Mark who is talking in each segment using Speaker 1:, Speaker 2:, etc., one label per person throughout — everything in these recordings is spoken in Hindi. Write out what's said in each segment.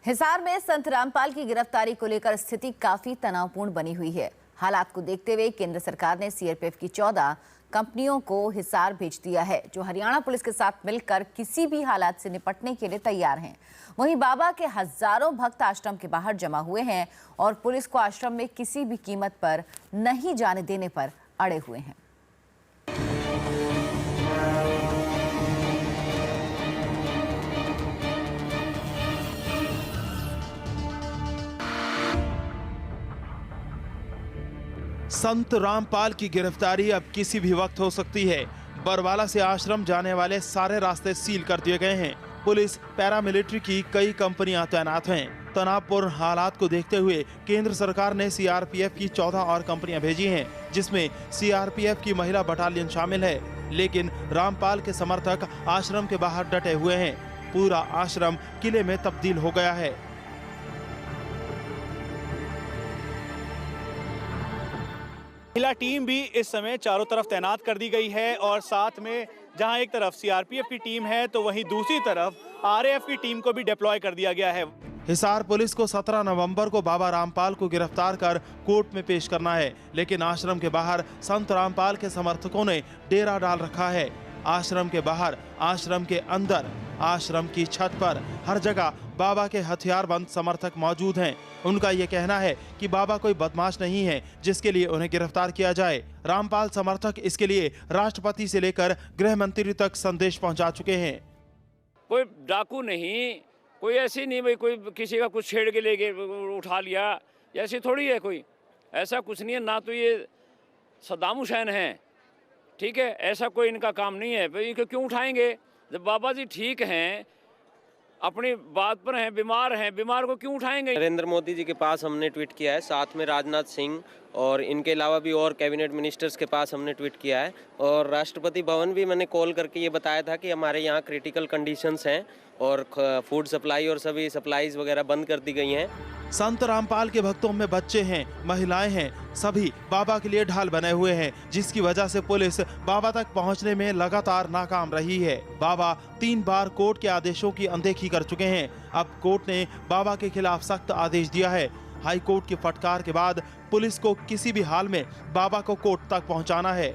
Speaker 1: हिसार में संत रामपाल की गिरफ्तारी को लेकर स्थिति काफी तनावपूर्ण बनी हुई है। हालात को देखते हुए केंद्र सरकार ने सीआरपीएफ की 14 कंपनियों को हिसार भेज दिया है, जो हरियाणा पुलिस के साथ मिलकर किसी भी हालात से निपटने के लिए तैयार हैं। वहीं बाबा के हजारों भक्त आश्रम के बाहर जमा हुए हैं और पुलिस को आश्रम में किसी भी कीमत पर नहीं जाने देने पर अड़े हुए हैं।
Speaker 2: संत रामपाल की गिरफ्तारी अब किसी भी वक्त हो सकती है। बरवाला से आश्रम जाने वाले सारे रास्ते सील कर दिए गए हैं। पुलिस, पैरामिलिट्री की कई कंपनियां तैनात हैं। तनावपूर्ण हालात को देखते हुए केंद्र सरकार ने सीआरपीएफ की 14 और कंपनियां भेजी हैं, जिसमें सीआरपीएफ की महिला बटालियन शामिल है। लेकिन रामपाल के समर्थक आश्रम के बाहर डटे हुए हैं। पूरा आश्रम किले में तब्दील हो गया है।
Speaker 3: महिला टीम भी इस समय चारों तरफ तैनात कर दी गई है और साथ में जहां एक तरफ सीआरपीएफ की टीम है तो वहीं दूसरी तरफ आरएएफ की टीम को भी डिप्लॉय कर दिया गया है।
Speaker 2: हिसार पुलिस को 17 नवंबर को बाबा रामपाल को गिरफ्तार कर कोर्ट में पेश करना है, लेकिन आश्रम के बाहर संत रामपाल के समर्थकों ने डेरा डाल रखा है। आश्रम के बाहर, आश्रम के अंदर, आश्रम की छत पर हर जगह बाबा के हथियारबंद समर्थक मौजूद हैं। उनका ये कहना है कि बाबा कोई बदमाश नहीं है जिसके लिए उन्हें गिरफ्तार किया जाए। रामपाल समर्थक इसके लिए राष्ट्रपति से लेकर गृह मंत्री तक संदेश पहुंचा चुके हैं।
Speaker 4: कोई डाकू नहीं, कोई ऐसी नहीं भाई कोई किसी का कुछ छेड़ के लेके उठा लिया, ऐसी थोड़ी है, कोई ऐसा कुछ नहीं है। ना तो ये सद्दाम हुसैन है, ठीक है, ऐसा कोई इनका काम नहीं है। भाई इनको क्यों उठाएंगे जब बाबा जी ठीक हैं, अपनी बात पर हैं, बीमार को क्यों उठाएंगे।
Speaker 5: नरेंद्र मोदी जी के पास हमने ट्वीट किया है, साथ में राजनाथ सिंह और इनके अलावा भी और कैबिनेट मिनिस्टर्स के पास हमने ट्वीट किया है। और राष्ट्रपति भवन भी मैंने कॉल करके ये बताया था कि हमारे यहाँ क्रिटिकल कंडीशंस हैं और फूड सप्लाई और सभी सप्लाईज वगैरह बंद कर दी गई हैं।
Speaker 2: संत रामपाल के भक्तों में बच्चे हैं, महिलाएं हैं, सभी बाबा के लिए ढाल बने हुए हैं, जिसकी वजह से पुलिस बाबा तक पहुंचने में लगातार नाकाम रही है। बाबा 3 बार कोर्ट के आदेशों की अनदेखी कर चुके हैं। अब कोर्ट ने बाबा के खिलाफ सख्त आदेश दिया है। हाई कोर्ट की फटकार के बाद पुलिस को किसी भी हाल में बाबा को कोर्ट तक पहुंचाना है।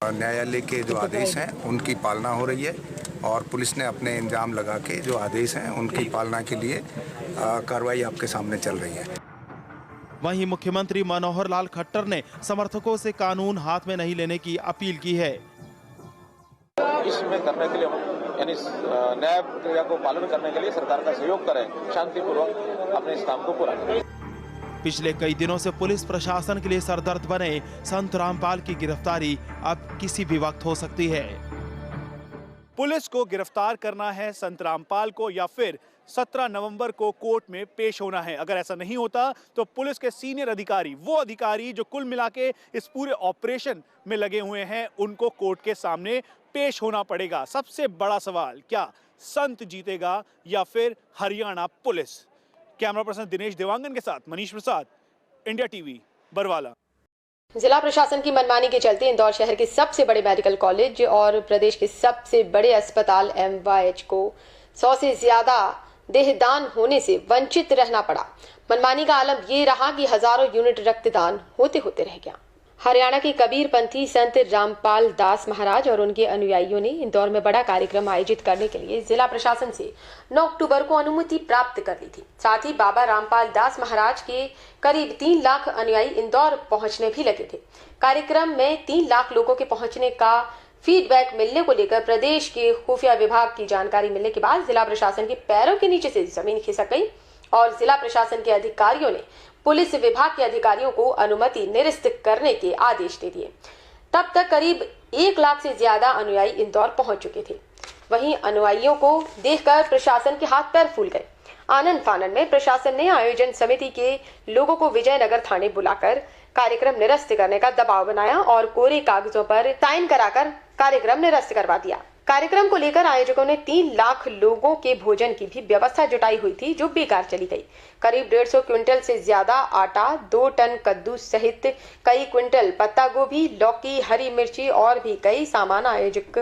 Speaker 6: न्यायालय के जो आदेश हैं उनकी पालना हो रही है और पुलिस ने अपने इंतजाम लगा के जो आदेश हैं उनकी पालना के लिए कार्रवाई आपके सामने चल रही है।
Speaker 2: वहीं मुख्यमंत्री मनोहर लाल खट्टर ने समर्थकों से कानून हाथ में नहीं लेने की अपील की है।
Speaker 7: इसमें करने के लिए यानी न्याय प्रक्रिया को पालन करने के लिए सरकार का सहयोग करें, शांतिपूर्वक अपने इस काम को पूरा करें।
Speaker 2: पिछले कई दिनों से पुलिस प्रशासन के लिए सरदर्द बने संत रामपाल की गिरफ्तारी अब किसी भी वक्त हो सकती है।
Speaker 3: पुलिस को गिरफ्तार करना है संत रामपाल को या फिर 17 नवंबर को कोर्ट में पेश होना है। अगर ऐसा नहीं होता तो पुलिस के सीनियर अधिकारी, वो अधिकारी जो कुल मिला के इस पूरे ऑपरेशन में लगे हुए हैं, उनको कोर्ट के सामने पेश होना पड़ेगा। सबसे बड़ा सवाल, क्या संत जीतेगा या फिर Haryana police? Camera person Dinesh Dewangan के साथ मनीष प्रसाद, इंडिया टीवी, बरवाला।
Speaker 8: जिला प्रशासन की मनमानी के चलते इंदौर शहर के सबसे बड़े मेडिकल कॉलेज और प्रदेश के सबसे बड़े अस्पताल MYH को 100 से ज्यादा देहदान होने से वंचित रहना पड़ा। मनमानी का आलम ये रहा कि हजारों यूनिट रक्तदान होते होते रह गया। हरियाणा के कबीरपंथी संत रामपाल दास महाराज और उनके अनुयायियों ने इंदौर में बड़ा कार्यक्रम आयोजित करने के लिए जिला प्रशासन से 9 अक्टूबर को अनुमति प्राप्त कर ली थी। साथ ही बाबा रामपाल दास महाराज के करीब 3 लाख अनुयायी इंदौर पहुंचने भी लगे थे। कार्यक्रम में 3 लाख लोगों के पहुंचने का फीडबैक मिलने को लेकर प्रदेश के खुफिया विभाग की जानकारी मिलने के बाद जिला प्रशासन के पैरों के नीचे से जमीन खिसक गई और जिला प्रशासन के अधिकारियों ने पुलिस विभाग के अधिकारियों को अनुमति निरस्त करने के आदेश दे दिए। तब तक करीब 1 लाख से ज्यादा अनुयायी इंदौर पहुंच चुके थे। वहीं अनुयायियों को देखकर प्रशासन के हाथ पैर फूल गए। आनंद फानन में प्रशासन ने आयोजन समिति के लोगों को विजयनगर थाने बुलाकर कार्यक्रम निरस्त करने का दबाव बनाया और कोरे कागजों पर साइन कराकर कार्यक्रम निरस्त करवा दिया। कार्यक्रम को लेकर आयोजकों ने 3 लाख लोगों के भोजन की भी व्यवस्था जुटाई हुई थी, जो बेकार चली गई। करीब 150 क्विंटल से ज्यादा आटा, 2 टन कद्दू सहित कई क्विंटल पत्ता गोभी, लौकी, हरी मिर्ची और भी कई सामान आयोजक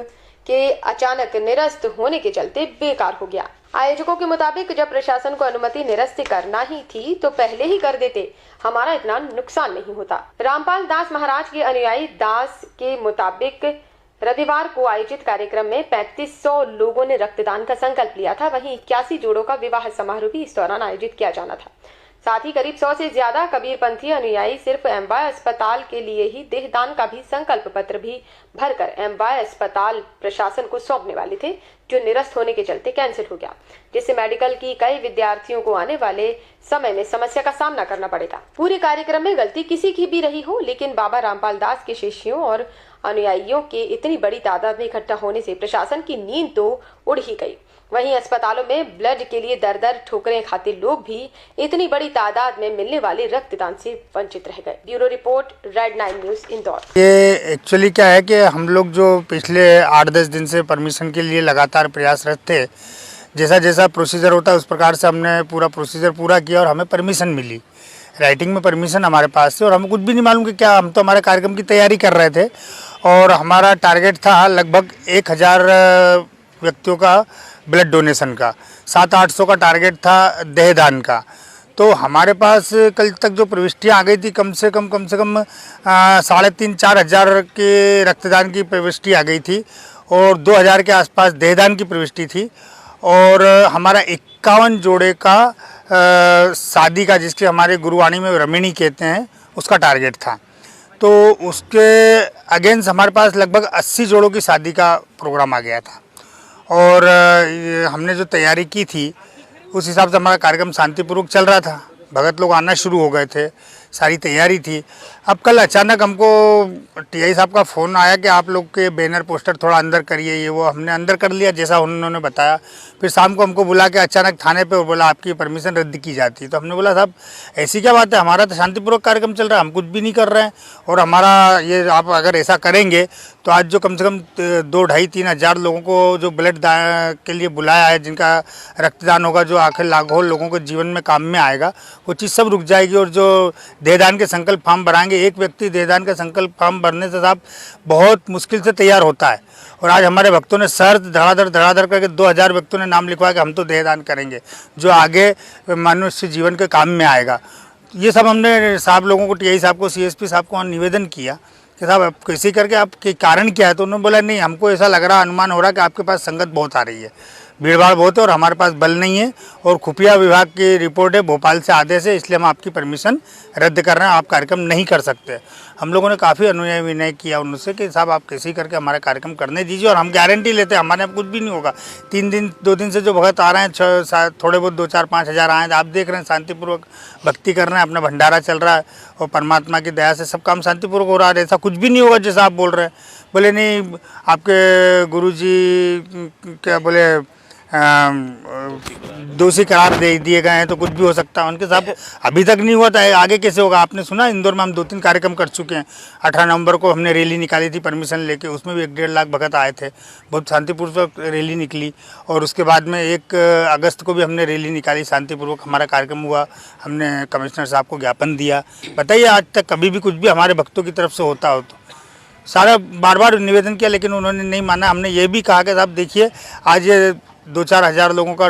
Speaker 8: के अचानक निरस्त होने के चलते बेकार हो गया। आयोजकों के मुताबिक जब प्रशासन को अनुमति निरस्त करना ही थी तो पहले ही कर देते, हमारा इतना नुकसान नहीं होता। रामपाल दास महाराज के अनुयायी दास के मुताबिक रविवार को आयोजित कार्यक्रम में 3500 लोगों ने रक्तदान का संकल्प लिया था। वहीं 81 जोड़ों का विवाह समारोह भी इस दौरान आयोजित किया जाना था। साथ ही करीब 100 से ज्यादा कबीरपंथी अनुयायी सिर्फ एमवाय अस्पताल के लिए ही देहदान का भी संकल्प पत्र भी भरकर एमवाय अस्पताल प्रशासन को सौंपने वाले थे, जो निरस्त होने के चलते कैंसिल हो गया, जिससे मेडिकल की कई विद्यार्थियों को आने वाले समय में समस्या का सामना करना पड़ेगा। पूरे कार्यक्रम में गलती किसी की भी रही हो, लेकिन बाबा रामपाल दास के शिष्यों और अनुयायियों के इतनी बड़ी तादाद में इकट्ठा होने से प्रशासन की नींद तो उड़ ही गई। वहीं अस्पतालों में ब्लड के लिए दर दर ठोकरें खाते लोग भी इतनी बड़ी तादाद में मिलने वाले रक्तदान से वंचित रह गए। Bureau report, red 9 news, Indore.
Speaker 9: ये एक्चुअली क्या है कि हम लोग जो पिछले 8-10 दिन से परमिशन के लिए लगातार प्रयासरत थे, जैसा जैसा प्रोसीजर होता है उस प्रकार से हमने पूरा प्रोसीजर पूरा किया और हमें परमिशन मिली। राइटिंग में परमिशन हमारे पास थी और हमें कुछ भी नहीं मालूम कि क्या, हम तो हमारे कार्यक्रम की तैयारी कर रहे थे और हमारा टारगेट था लगभग 1000 व्यक्तियों का ब्लड डोनेशन का, 700-800 का टारगेट था देहदान का। तो हमारे पास कल तक जो प्रविष्टियाँ आ गई थी कम से कम 3,500-4,500 हज़ार के रक्तदान की प्रविष्टि आ गई थी और 2000 के आसपास देहदान की प्रविष्टि थी और हमारा 51 जोड़े का शादी का, जिसके हमारे गुरुवाणी में रमिणी कहते हैं, उसका टारगेट था। तो उसके अगेंस्ट हमारे पास लगभग 80 जोड़ों की शादी का प्रोग्राम आ गया था और हमने जो तैयारी की थी उस हिसाब से हमारा कार्यक्रम शांतिपूर्वक चल रहा था। भगत लोग आना शुरू हो गए थे, सारी तैयारी थी। अब कल अचानक हमको टीआई साहब का फ़ोन आया कि आप लोग के बैनर पोस्टर थोड़ा अंदर करिए, ये वो। हमने अंदर कर लिया जैसा उन्होंने बताया। फिर शाम को हमको बुला के अचानक थाने पे और बोला आपकी परमिशन रद्द की जाती है। तो हमने बोला साहब ऐसी क्या बात है, हमारा तो शांतिपूर्वक कार्यक्रम चल रहा है, हम कुछ भी नहीं कर रहे हैं और हमारा ये आप अगर ऐसा करेंगे तो आज जो कम से कम 2-2,500-3 हज़ार लोगों को जो ब्लड के लिए बुलाया है, जिनका रक्तदान होगा, जो आखिर लाखों लोगों के जीवन में काम में आएगा, वो चीज़ सब रुक जाएगी। और जो देहदान के संकल्प फॉर्म भराएंगे, एक व्यक्ति देहदान का संकल्प फॉर्म भरने से साहब बहुत मुश्किल से तैयार होता है और आज हमारे भक्तों ने शर्त धड़ाधड़ करके 2000 व्यक्तों ने नाम लिखवाया कि हम तो देहदान करेंगे, जो आगे मनुष्य जीवन के काम में आएगा। ये सब हमने साहब लोगों को, टीआई साहब को, सीएसपी साहब को निवेदन किया कि साहब आप कैसे करके आपके कारण क्या है। तो उन्होंने बोला नहीं, हमको ऐसा लग रहा, अनुमान हो रहा कि आपके पास संगत बहुत आ रही है, भीड़ भाड़ बहुत है और हमारे पास बल नहीं है और खुफिया विभाग की रिपोर्ट है, भोपाल से आदेश है, इसलिए हम आपकी परमिशन रद्द कर रहे हैं, आप कार्यक्रम नहीं कर सकते। हम लोगों ने काफ़ी अनुनय विनय किया उनसे कि साहब आप कैसे करके हमारा कार्यक्रम करने दीजिए और हम गारंटी लेते हैं हमारे यहाँ कुछ भी नहीं होगा। 2 दिन से जो भगत आ रहे हैं, थोड़े बहुत 2-4-5 हज़ार आए हैं, आप देख रहे हैं शांतिपूर्वक भक्ति कर रहे हैं, अपना भंडारा चल रहा है और परमात्मा की दया से सब काम शांतिपूर्वक हो रहा है। ऐसा कुछ भी नहीं होगा जैसा आप बोल रहे हैं। बोले नहीं, आपके गुरुजी क्या बोले दोषी करार दे दिए गए हैं तो कुछ भी हो सकता है। उनके साथ अभी तक नहीं हुआ था, आगे कैसे होगा। आपने सुना इंदौर में हम 2-3 कार्यक्रम कर चुके हैं। 18 नवंबर को हमने रैली निकाली थी परमिशन लेके, उसमें भी 1-1.5 लाख भगत आए थे, बहुत शांतिपूर्वक रैली निकली। और उसके बाद में 1 अगस्त को भी हमने रैली निकाली, शांतिपूर्वक हमारा कार्यक्रम हुआ। हमने कमिश्नर साहब को ज्ञापन दिया। बताइए आज तक कभी भी कुछ भी हमारे भक्तों की तरफ से होता हो तो सारा बार निवेदन किया, लेकिन उन्होंने नहीं माना। हमने ये भी कहा कि साहब देखिए आज ये 2-4 हज़ार लोगों का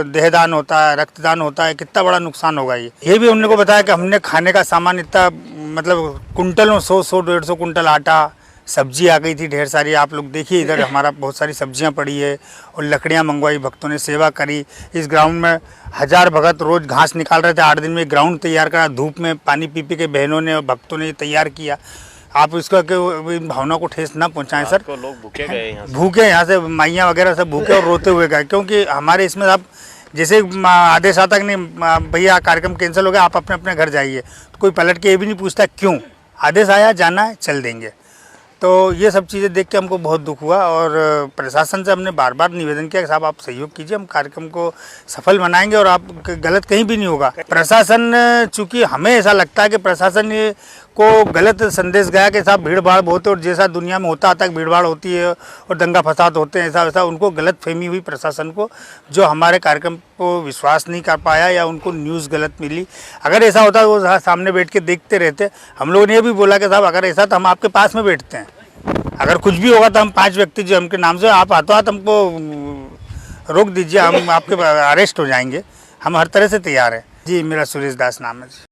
Speaker 9: देहदान होता है, रक्तदान होता है, कितना बड़ा नुकसान होगा। ये भी उन्होंने को बताया कि हमने खाने का सामान इतना, मतलब कुंटलों 100-150 कुंटल आटा, सब्जी आ गई थी ढेर सारी। आप लोग देखिए इधर हमारा बहुत सारी सब्जियां पड़ी है और लकड़ियां मंगवाई, भक्तों ने सेवा करी। इस ग्राउंड में 1000 भगत रोज घास निकाल रहे थे। 8 दिन में ग्राउंड तैयार करा, धूप में पानी पी के बहनों ने और भक्तों ने तैयार किया। आप इसका भावना को ठेस ना पहुंचाएं सर।
Speaker 5: तो लोग भूखे गए,
Speaker 9: भूखे यहाँ से माइयाँ वगैरह सब भूखे और रोते हुए गए, क्योंकि हमारे इसमें आप जैसे आदेश आता कि नहीं भैया कार्यक्रम कैंसिल हो गया, आप अपने अपने घर जाइए, तो कोई पलट के ये भी नहीं पूछता क्यों, आदेश आया, जाना है, चल देंगे। तो ये सब चीज़ें देख के हमको बहुत दुख हुआ और प्रशासन से हमने बार बार निवेदन किया कि साहब आप सहयोग कीजिए, हम कार्यक्रम को सफल बनाएंगे और आप गलत कहीं भी नहीं होगा। प्रशासन, चूँकि हमें ऐसा लगता है कि प्रशासन को गलत संदेश गया कि साहब भीड़ भाड़ बहुत है और जैसा दुनिया में होता आता भीड़ भाड़ होती है और दंगा फसाद होते हैं, ऐसा वैसा उनको गलत फहमी हुई प्रशासन को, जो हमारे कार्यक्रम को विश्वास नहीं कर पाया या उनको न्यूज़ गलत मिली। अगर ऐसा होता तो वो सामने बैठ के देखते रहते। हम लोगों ने ये भी बोला कि साहब अगर ऐसा तो हम आपके पास में बैठते हैं, अगर कुछ भी होगा तो हम 5 व्यक्ति जो हमके नाम से, आप हाथों हाथ हमको रोक दीजिए, हम आपके अरेस्ट हो जाएंगे। हम हर तरह से तैयार हैं जी। मेरा सुरेश दास नाम है जी।